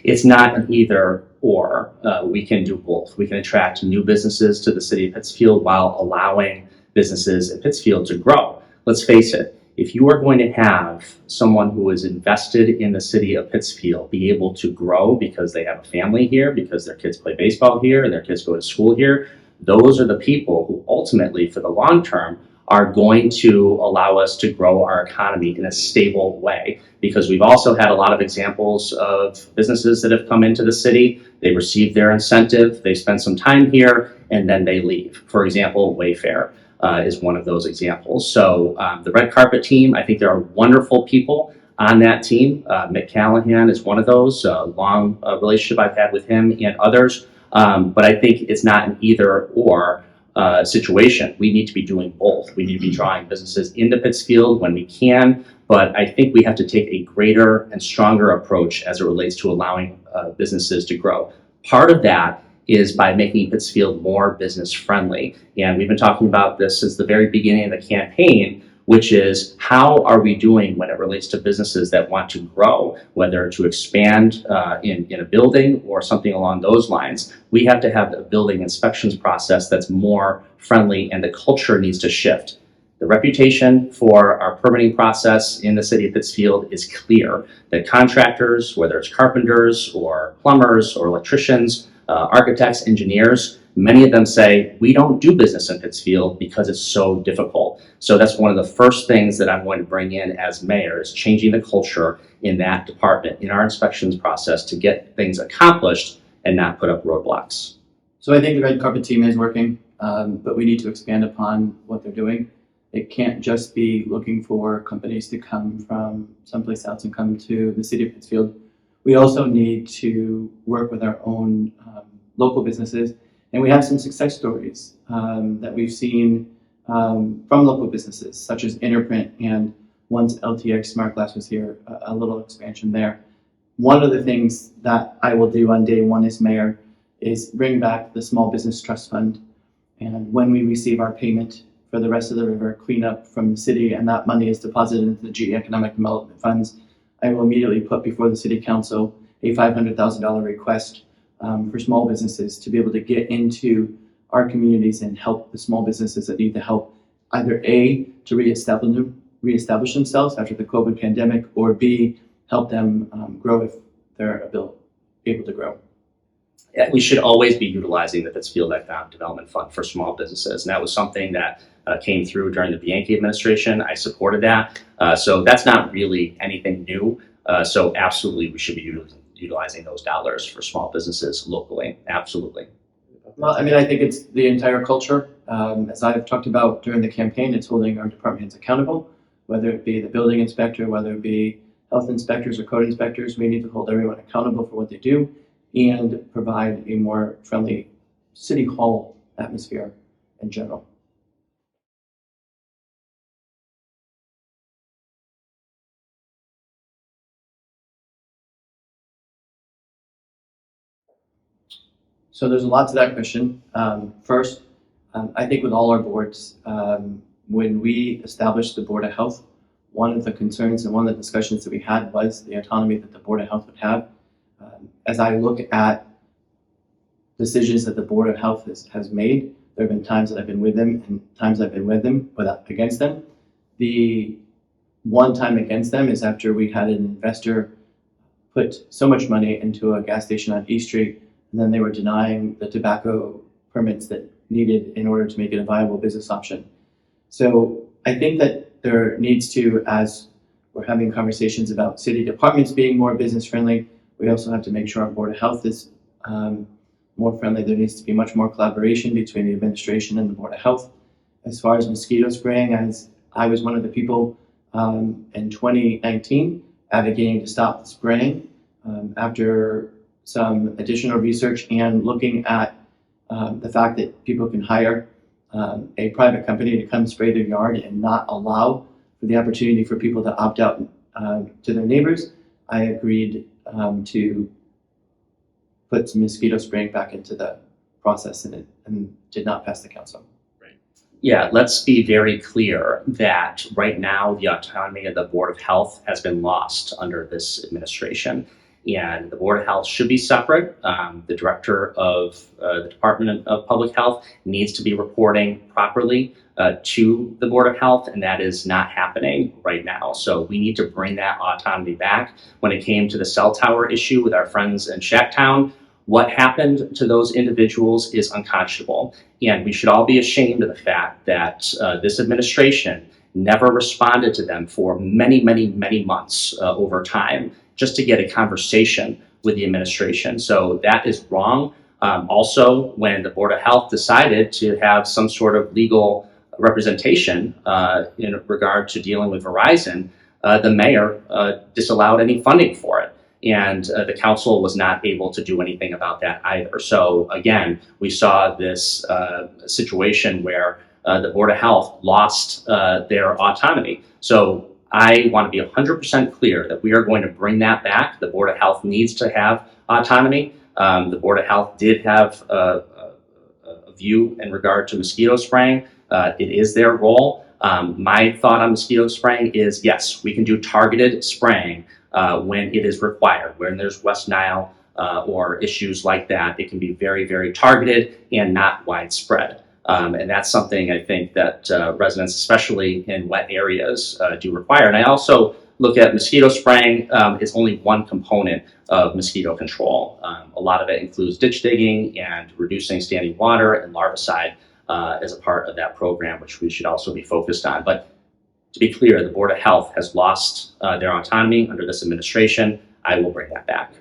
It's not an either or. We can do both. We can attract new businesses to the city of Pittsfield while allowing businesses in Pittsfield to grow. Let's face it, if you are going to have someone who is invested in the city of Pittsfield be able to grow because they have a family here, because their kids play baseball here and their kids go to school here, those are the people who ultimately, for the long term, are going to allow us to grow our economy in a stable way. Because we've also had a lot of examples of businesses that have come into the city, they've received their incentive, they spend some time here, and then they leave. For example, Wayfair is one of those examples. So the Red Carpet team, I think there are wonderful people on that team. Mick Callahan is one of those, long relationship I've had with him and others. But I think it's not an either or situation. We need to be doing both. We need to be drawing businesses into Pittsfield when we can, but I think we have to take a greater and stronger approach as it relates to allowing businesses to grow. Part of that is by making Pittsfield more business friendly. And we've been talking about this since the very beginning of the campaign, which is how are we doing when it relates to businesses that want to grow, whether to expand in a building or something along those lines. We have to have a building inspections process that's more friendly, and the culture needs to shift. The reputation for our permitting process in the city of Pittsfield is clear, that contractors, whether it's carpenters or plumbers or electricians, architects, engineers, many of them say, we don't do business in Pittsfield because it's so difficult. So that's one of the first things that I'm going to bring in as mayor, is changing the culture in that department, in our inspections process, to get things accomplished and not put up roadblocks. So I think the Red Carpet team is working, but we need to expand upon what they're doing. It can't just be looking for companies to come from someplace else and come to the city of Pittsfield. We also need to work with our own local businesses. And we have some success stories that we've seen from local businesses, such as Interprint, and once LTX Smart Glass was here, a little expansion there. One of the things that I will do on day one as mayor is bring back the Small Business Trust Fund. And when we receive our payment for the rest of the river cleanup from the city, and that money is deposited into the GE Economic Development Funds, I will immediately put before the City Council a $500,000 request for small businesses to be able to get into our communities and help the small businesses that need the help, either A, to reestablish themselves after the COVID pandemic, or B, help them grow if they're able to grow. Yeah, we should always be utilizing the Pittsfield Economic Development Fund for small businesses. And that was something that came through during the Bianchi administration. I supported that. So that's not really anything new. So absolutely, we should be utilizing those dollars for small businesses locally. Absolutely. Well, I mean, I think it's the entire culture. As I've talked about during the campaign, it's holding our department heads accountable, whether it be the building inspector, whether it be health inspectors or code inspectors. We need to hold everyone accountable for what they do and provide a more friendly city hall atmosphere in general. So there's a lot to that question. First, I think with all our boards, when we established the Board of Health, one of the concerns and one of the discussions that we had was the autonomy that the Board of Health would have. As I look at decisions that the Board of Health has made, there have been times that I've been with them and times I've been with them against them. The one time against them is after we had an investor put so much money into a gas station on East Street, and then they were denying the tobacco permits that needed in order to make it a viable business option. So I think that there needs to, as we're having conversations about city departments being more business friendly, we also have to make sure our Board of Health is more friendly. There needs to be much more collaboration between the administration and the Board of Health. As far as mosquito spraying, I was one of the people in 2019 advocating to stop the spraying after some additional research and looking at the fact that people can hire a private company to come spray their yard and not allow for the opportunity for people to opt out to their neighbors. I agreed to put some mosquito spraying back into the process, and did not pass the council. Yeah, let's be very clear that right now the autonomy of the Board of Health has been lost under this administration. And the Board of Health should be separate. The Director of the Department of Public Health needs to be reporting properly to the Board of Health, and that is not happening right now. So we need to bring that autonomy back. When it came to the cell tower issue with our friends in Shacktown, what happened to those individuals is unconscionable. And we should all be ashamed of the fact that this administration never responded to them for many, many, many months over time just to get a conversation with the administration. So that is wrong. Also, when the Board of Health decided to have some sort of legal representation in regard to dealing with Verizon, the mayor disallowed any funding for it. And the council was not able to do anything about that either. So again, we saw this situation where the Board of Health lost their autonomy. So I want to be 100% clear that we are going to bring that back. The Board of Health needs to have autonomy. The Board of Health did have a view in regard to mosquito spraying. It is their role. My thought on mosquito spraying is, yes, we can do targeted spraying when it is required. When there's West Nile or issues like that, it can be very, very targeted and not widespread. And that's something I think that residents, especially in wet areas, do require. And I also look at mosquito spraying is only one component of mosquito control. A lot of it includes ditch digging and reducing standing water and larvicide as a part of that program, which we should also be focused on. But to be clear, the Board of Health has lost their autonomy under this administration. I will bring that back.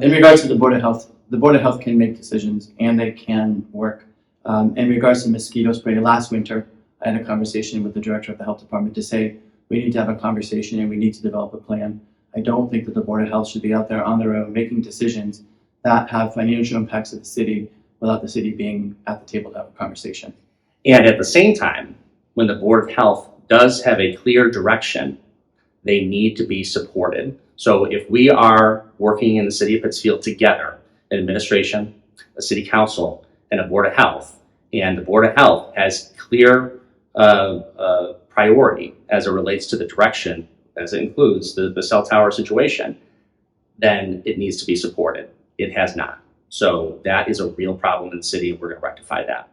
In regards to the Board of Health can make decisions and they can work. In regards to mosquito spray, last winter, I had a conversation with the director of the health department to say, we need to have a conversation and we need to develop a plan. I don't think that the Board of Health should be out there on their own making decisions that have financial impacts of the city without the city being at the table to have a conversation. And at the same time, when the Board of Health does have a clear direction, they need to be supported. So if we are working in the city of Pittsfield together, an administration, a city council, and a Board of Health, and the Board of Health has clear priority as it relates to the direction, as it includes the cell tower situation, then it needs to be supported. It has not. So that is a real problem in the city, and we're going to rectify that.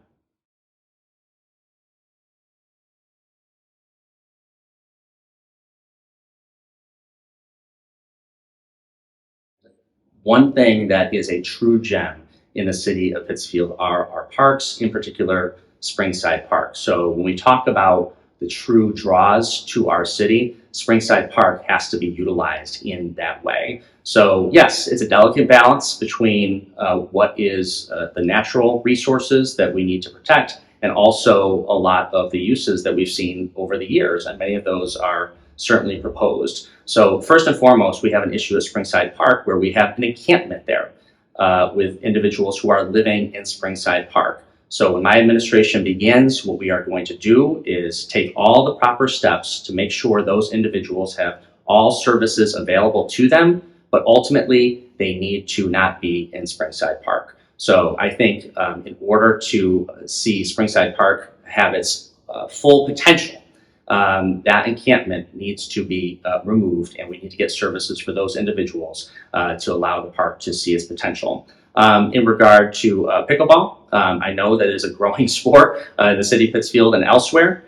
One thing that is a true gem in the city of Pittsfield are our parks, in particular Springside Park. So when we talk about the true draws to our city, Springside Park has to be utilized in that way. So yes, it's a delicate balance between what is the natural resources that we need to protect and also a lot of the uses that we've seen over the years, and many of those are certainly proposed. So first and foremost, we have an issue at Springside Park where we have an encampment there with individuals who are living in Springside Park. So when my administration begins, what we are going to do is take all the proper steps to make sure those individuals have all services available to them, but ultimately they need to not be in Springside Park. So I think in order to see Springside Park have its full potential, that encampment needs to be removed, and we need to get services for those individuals to allow the park to see its potential. In regard to pickleball, I know that it is a growing sport in the city of Pittsfield and elsewhere.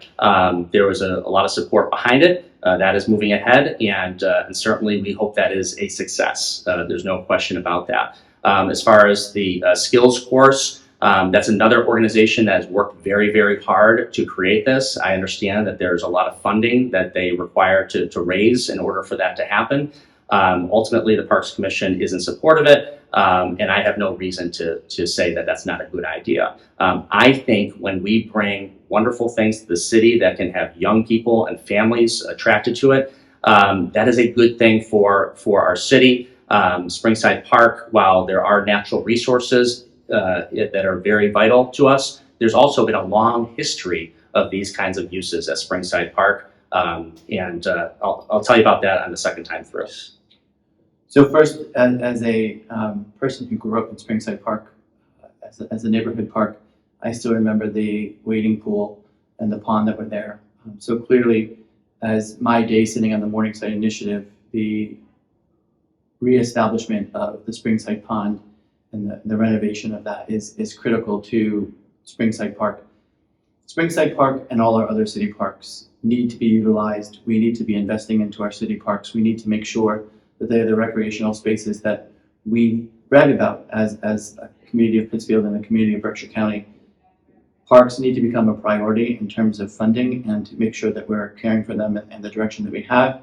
There was a lot of support behind it. That is moving ahead, and certainly we hope that is a success. There's no question about that. As far as the skills course, that's another organization that has worked very, very hard to create this. I understand that there's a lot of funding that they require to raise in order for that to happen. Ultimately, the Parks Commission is in support of it, and I have no reason to say that that's not a good idea. I think when we bring wonderful things to the city that can have young people and families attracted to it, that is a good thing for our city. Springside Park, while there are natural resources that are very vital to us, there's also been a long history of these kinds of uses at Springside Park, and I'll tell you about that on the second time through. So first, as a person who grew up in Springside Park, as a neighborhood park, I still remember the wading pool and the pond that were there. So clearly, as my day sitting on the Morningside Initiative, the reestablishment of the Springside Pond and the renovation of that is critical to Springside Park. Springside Park and all our other city parks need to be utilized. We need to be investing into our city parks. We need to make sure that they're the recreational spaces that we brag about as a community of Pittsfield and the community of Berkshire County. Parks need to become a priority in terms of funding and to make sure that we're caring for them and the direction that we have.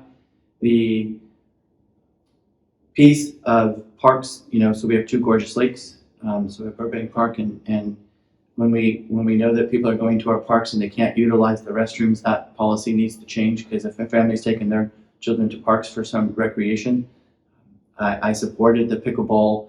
The piece of parks, so we have two gorgeous lakes. So we have Burbank Park, and when we know that people are going to our parks and they can't utilize the restrooms, that policy needs to change, because if a family's taking their children to parks for some recreation, I supported the pickleball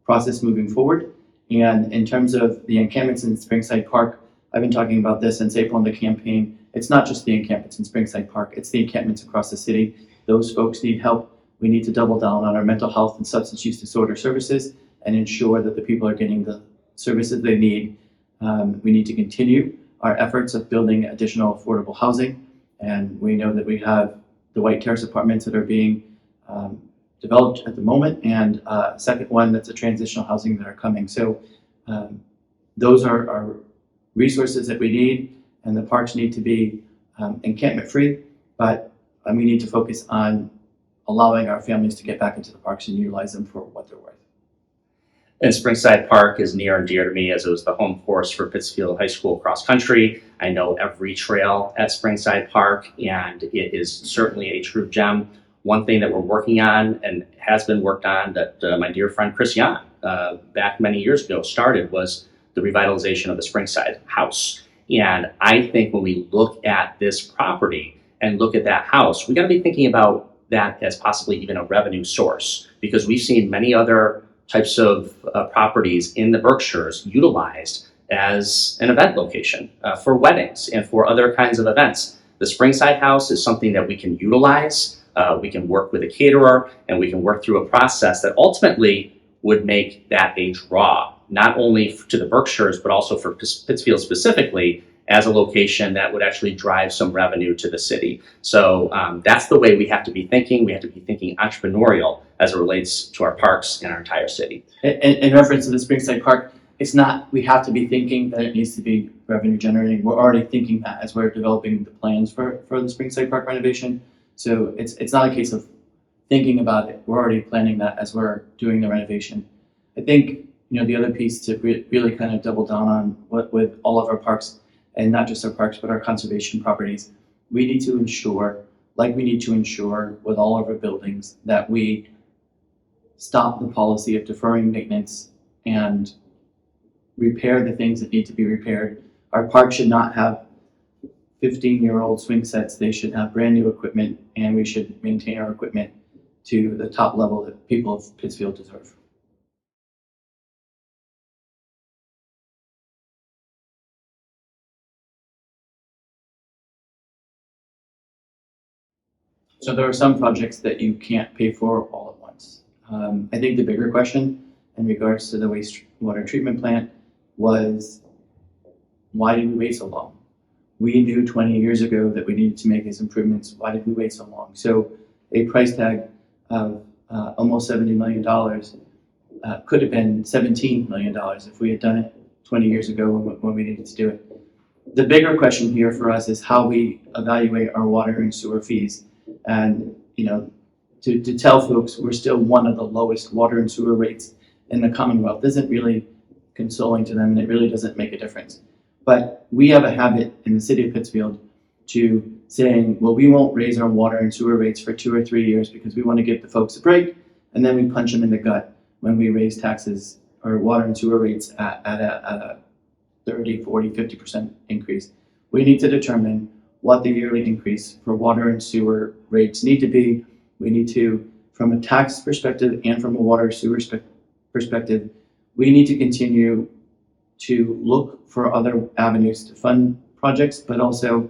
process moving forward. And in terms of the encampments in Springside Park, I've been talking about this since April in the campaign. It's not just the encampments in Springside Park, it's the encampments across the city. Those folks need help. We need to double down on our mental health and substance use disorder services and ensure that the people are getting the services they need. We need to continue our efforts of building additional affordable housing. And we know that we have the White Terrace apartments that are being developed at the moment, and a second one that's a transitional housing that are coming. So those are resources that we need, and the parks need to be encampment free, but we need to focus on allowing our families to get back into the parks and utilize them for what they're worth. And Springside Park is near and dear to me, as it was the home course for Pittsfield High School cross country. I know every trail at Springside Park, and it is certainly a true gem. One thing that we're working on and has been worked on that my dear friend Chris Yan, back many years ago, started was the revitalization of the Springside house. And I think when we look at this property and look at that house, we got to be thinking about that as possibly even a revenue source, because we've seen many other types of properties in the Berkshires utilized as an event location for weddings and for other kinds of events. The Springside house is something that we can utilize. We can work with a caterer, and we can work through a process that ultimately would make that a draw, not only to the Berkshires, but also for Pittsfield specifically, as a location that would actually drive some revenue to the city. So that's the way we have to be thinking. We have to be thinking entrepreneurial as it relates to our parks and our entire city. In reference to the Springside Park, it's not we have to be thinking that it needs to be revenue generating. We're already thinking that as we're developing the plans for the Springside Park renovation. So it's not a case of thinking about it. We're already planning that as we're doing the renovation. I think the other piece to really kind of double down on with all of our parks, and not just our parks, but our conservation properties, we need to ensure, like we need to ensure with all of our buildings, that we stop the policy of deferring maintenance and repair the things that need to be repaired. Our parks should not have 15-year-old swing sets. They should have brand new equipment, and we should maintain our equipment to the top level that people of Pittsfield deserve. So there are some projects that you can't pay for all at once. I think the bigger question in regards to the wastewater treatment plant was, why did we wait so long? We knew 20 years ago that we needed to make these improvements. Why did we wait so long? So a price tag of almost $70 million could have been $17 million if we had done it 20 years ago when we needed to do it. The bigger question here for us is how we evaluate our water and sewer fees. And to tell folks we're still one of the lowest water and sewer rates in the Commonwealth isn't really consoling to them, and it really doesn't make a difference. But we have a habit in the city of Pittsfield to saying, well, we won't raise our water and sewer rates for 2 or 3 years because we want to give the folks a break, and then we punch them in the gut when we raise taxes or water and sewer rates at a 30, 40, 50% increase. We need to determine what the yearly increase for water and sewer rates need to be. We need to, from a tax perspective and from a water sewer perspective, we need to continue to look for other avenues to fund projects, but also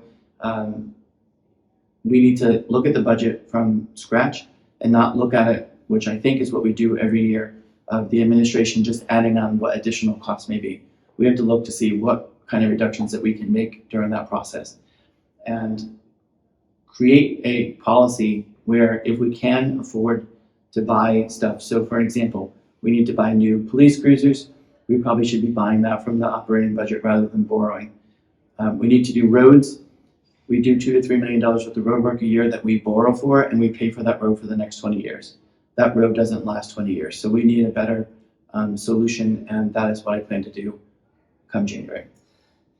we need to look at the budget from scratch and not look at it, which I think is what we do every year, of the administration just adding on what additional costs may be. We have to look to see what kind of reductions that we can make during that process and create a policy where if we can afford to buy stuff. So for example, we need to buy new police cruisers. We probably should be buying that from the operating budget rather than borrowing. We need to do roads. We do $2 to $3 million worth of road work a year that we borrow for, and we pay for that road for the next 20 years. That road doesn't last 20 years. So we need a better solution, and that is what I plan to do come January.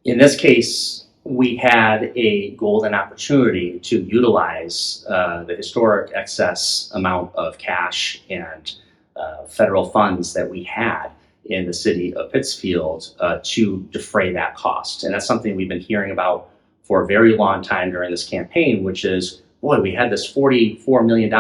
In this case, we had a golden opportunity to utilize the historic excess amount of cash and federal funds that we had in the city of Pittsfield to defray that cost. And that's something we've been hearing about for a very long time during this campaign, which is, boy, we had this $44 million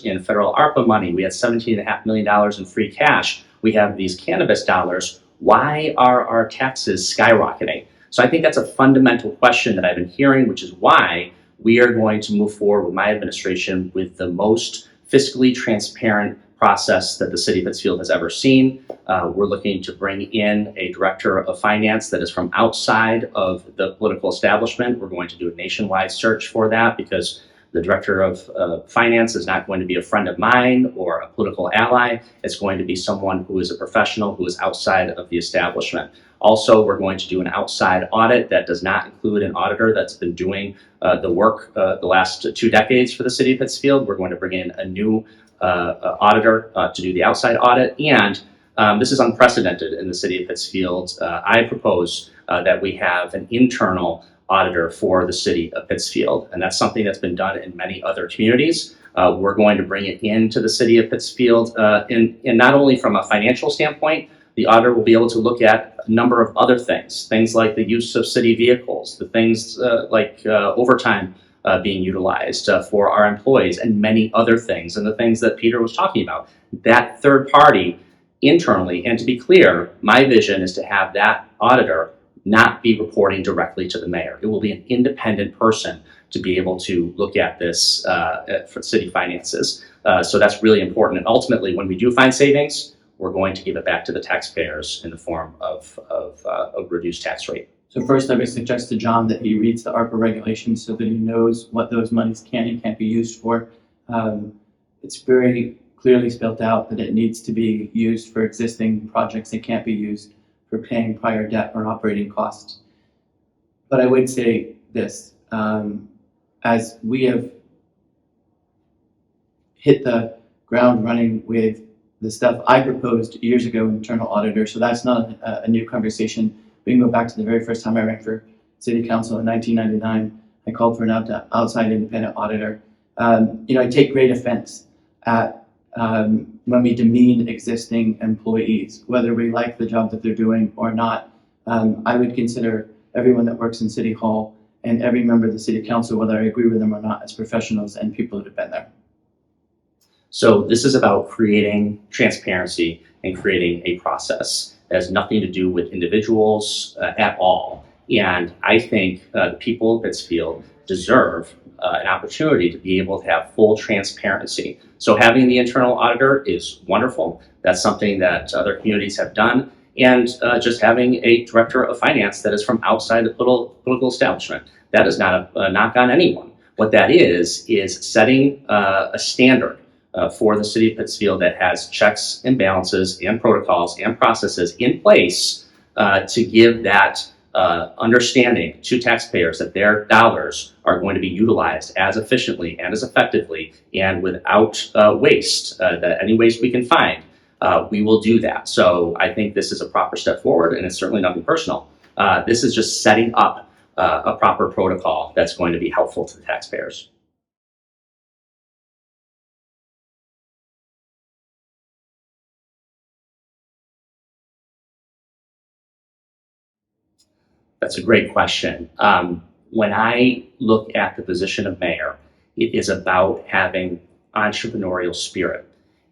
in federal ARPA money. We had $17.5 million in free cash. We have these cannabis dollars. Why are our taxes skyrocketing? So I think that's a fundamental question that I've been hearing, which is why we are going to move forward with my administration with the most fiscally transparent process that the city of Pittsfield has ever seen. We're looking to bring in a director of finance that is from outside of the political establishment. We're going to do a nationwide search for that because the director of finance is not going to be a friend of mine or a political ally. It's going to be someone who is a professional who is outside of the establishment. Also, we're going to do an outside audit that does not include an auditor that's been doing the work the last 2 decades for the city of Pittsfield. We're going to bring in a new auditor to do the outside audit, and this is unprecedented in the city of Pittsfield. I propose that we have an internal auditor for the city of Pittsfield, and that's something that's been done in many other communities. We're going to bring it into the city of Pittsfield, and not only from a financial standpoint. The auditor will be able to look at a number of other things like the use of city vehicles, the things like overtime being utilized for our employees, and many other things, and the things that Peter was talking about. That third party internally, and to be clear, my vision is to have that auditor not be reporting directly to the mayor. It will be an independent person to be able to look at this for city finances. So that's really important. And ultimately, when we do find savings, we're going to give it back to the taxpayers in the form of a reduced tax rate. So first, I would suggest to John that he reads the ARPA regulations so that he knows what those monies can and can't be used for. It's very clearly spelled out that it needs to be used for existing projects. It can't be used for paying prior debt or operating costs. But I would say this, as we have hit the ground running with the stuff I proposed years ago, internal auditor, so that's not a new conversation. We can go back to the very first time I ran for city council in 1999. I called for an outside independent auditor. I take great offense at when we demean existing employees, whether we like the job that they're doing or not. I would consider everyone that works in City Hall and every member of the City Council, whether I agree with them or not, as professionals and people that have been there. So this is about creating transparency and creating a process. It has nothing to do with individuals at all. And I think the people of Pittsfield deserve an opportunity to be able to have full transparency. So having the internal auditor is wonderful. That's something that other communities have done. And just having a director of finance that is from outside the political establishment. That is not a knock on anyone. What that is setting a standard for the city of Pittsfield that has checks and balances and protocols and processes in place to give that understanding to taxpayers that their dollars are going to be utilized as efficiently and as effectively and without waste, that any waste we can find, we will do that. So I think this is a proper step forward, and it's certainly nothing personal. This is just setting up a proper protocol that's going to be helpful to the taxpayers. That's a great question. When I look at the position of mayor, it is about having entrepreneurial spirit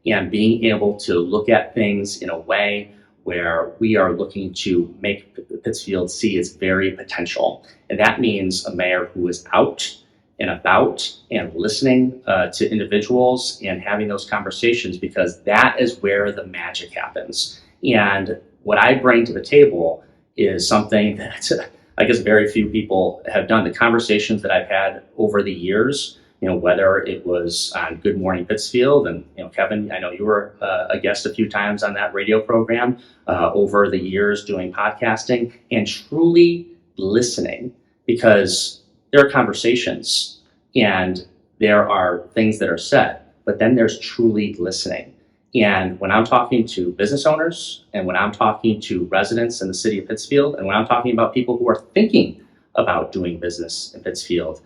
and being able to look at things in a way where we are looking to make Pittsfield see its very potential. And that means a mayor who is out and about and listening to individuals and having those conversations, because that is where the magic happens. And what I bring to the table is something that I guess very few people have done. The conversations that I've had over the years whether it was on Good Morning Pittsfield, and Kevin, I know you were a guest a few times on that radio program over the years doing podcasting, and truly listening, because there are conversations and there are things that are said, but then there's truly listening. And when I'm talking to business owners, and when I'm talking to residents in the city of Pittsfield, and when I'm talking about people who are thinking about doing business in Pittsfield,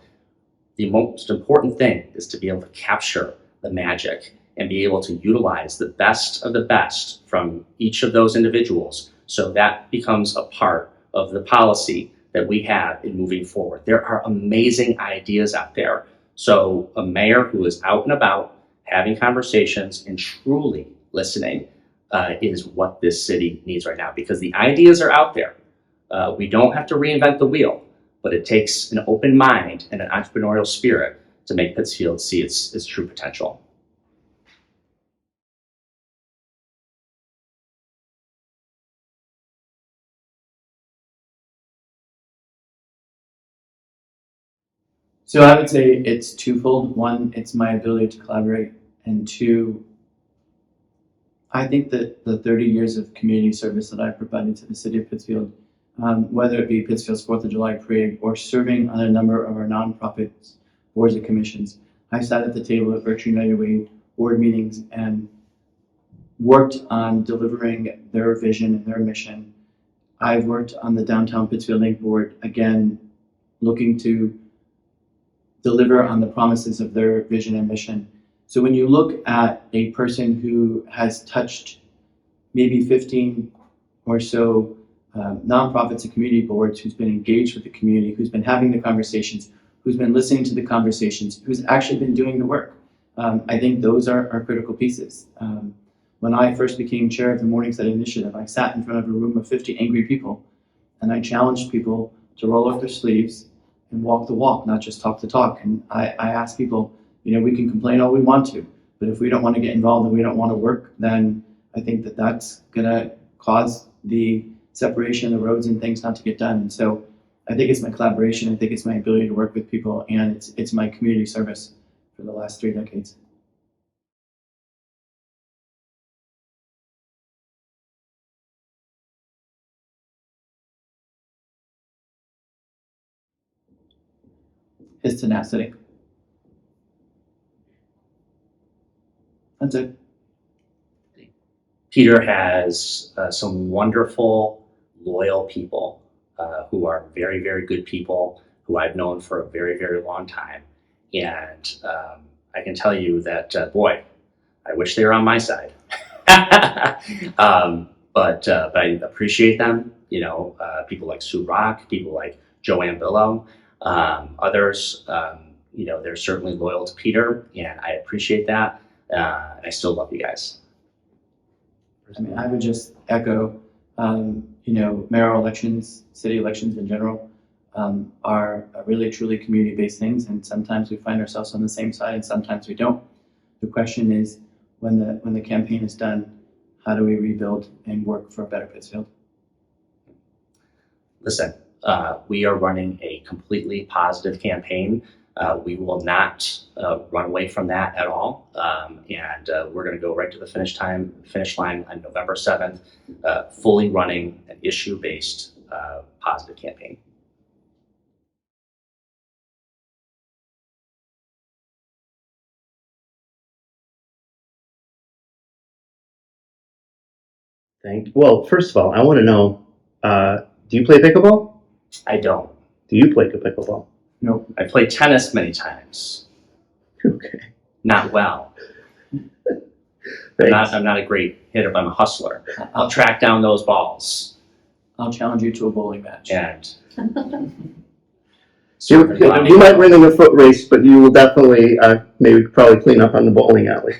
the most important thing is to be able to capture the magic and be able to utilize the best of the best from each of those individuals, so that becomes a part of the policy that we have in moving forward. There are amazing ideas out there. So a mayor who is out and about having conversations and truly listening is what this city needs right now, because the ideas are out there. We don't have to reinvent the wheel, but it takes an open mind and an entrepreneurial spirit to make Pittsfield see its true potential. So I would say it's twofold. One, it's my ability to collaborate, and two, I think that the 30 years of community service that I've provided to the city of Pittsfield, whether it be Pittsfield's 4th of July parade or serving on a number of our nonprofits, boards and commissions, I sat at the table at Berkshire Eagle board meetings and worked on delivering their vision and their mission. I've worked on the Downtown Pittsfield Link board, again, looking to deliver on the promises of their vision and mission. So when you look at a person who has touched maybe 15 or so nonprofits and community boards, who's been engaged with the community, who's been having the conversations, who's been listening to the conversations, who's actually been doing the work, I think those are critical pieces. When I first became chair of the Morningside Initiative, I sat in front of a room of 50 angry people, and I challenged people to roll up their sleeves and walk the walk, not just talk the talk. And I asked people, we can complain all we want to, but if we don't want to get involved and we don't want to work, then I think that that's going to cause the separation of the roads and things not to get done. And so I think it's my collaboration, I think it's my ability to work with people, and it's my community service for the last 3 decades. His tenacity. That's it. Peter has some wonderful, loyal people who are very, very good people who I've known for a very, very long time. And I can tell you that, boy, I wish they were on my side. But I appreciate them. People like Sue Rock, people like Joanne Billow, others, they're certainly loyal to Peter, and I appreciate that. And I still love you guys. I mean, I would just echo, mayoral elections, city elections in general, are really truly community-based things, and sometimes we find ourselves on the same side and sometimes we don't. The question is, when the campaign is done, how do we rebuild and work for a better Pittsfield? Listen, we are running a completely positive campaign. We will not run away from that at all, and we're going to go right to the finish line on November 7th, fully running an issue-based positive campaign. Well, first of all, I want to know, do you play pickleball? I don't. Do you play pickleball? No. I played tennis many times. Okay. Not well. Thanks. I'm not a great hitter, but I'm a hustler. I'll track down those balls. I'll challenge you to a bowling match. And You might win in a foot race, but you will definitely probably clean up on the bowling alley.